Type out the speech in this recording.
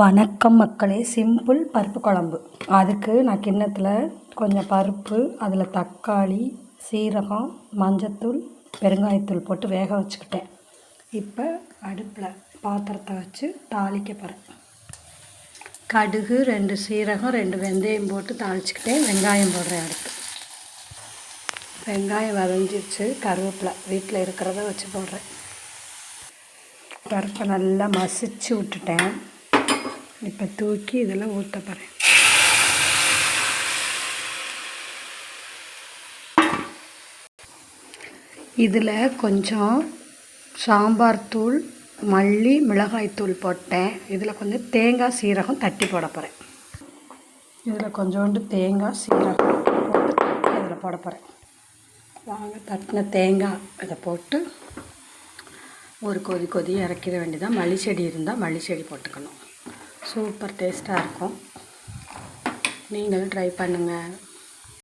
வணக்கம் மக்களே. சிம்பிள் பருப்பு குழம்பு. அதுக்கு நான் கிண்ணத்தில் கொஞ்சம் பருப்பு, அதில் தக்காளி, சீரகம், மஞ்சத்தூள், பெருங்காயத்தூள் போட்டு வேக வச்சுக்கிட்டேன். இப்போ அடுப்பில் பாத்திரத்தை வச்சு தாளிக்க போகிறேன். கடுகு, 2 சீரகம், 2 வெந்தயம் போட்டு தாளிச்சுக்கிட்டேன். வெங்காயம் போடுறேன். அடுத்து வெங்காயம் வதஞ்சிச்சு. கருவேப்பிலை வீட்டில் இருக்கிறத வச்சு போடுறேன். பருப்பை நல்லா மசிச்சு விட்டுட்டேன். இப்போ தூக்கி இதில் ஊற்ற போகிறேன். இதில் கொஞ்சம் சாம்பார் தூள், மல்லி, மிளகாய்த்தூள் போட்டேன். இதில் கொஞ்சம் தேங்காய், சீரகம் தட்டி போட போகிறேன். இதில் கொஞ்சோண்டு தேங்காய், சீரகம் போட்டு தட்டி அதில் போட போகிறேன். வாங்க, தட்டின தேங்காய் இதை போட்டு ஒரு கொதி இறக்கிட வேண்டியதான். மல்லி செடி இருந்தால் மல்லி செடி போட்டுக்கணும். சூப்பர் டேஸ்ட்டாக இருக்கும். நீங்களும் ட்ரை பண்ணுங்கள்.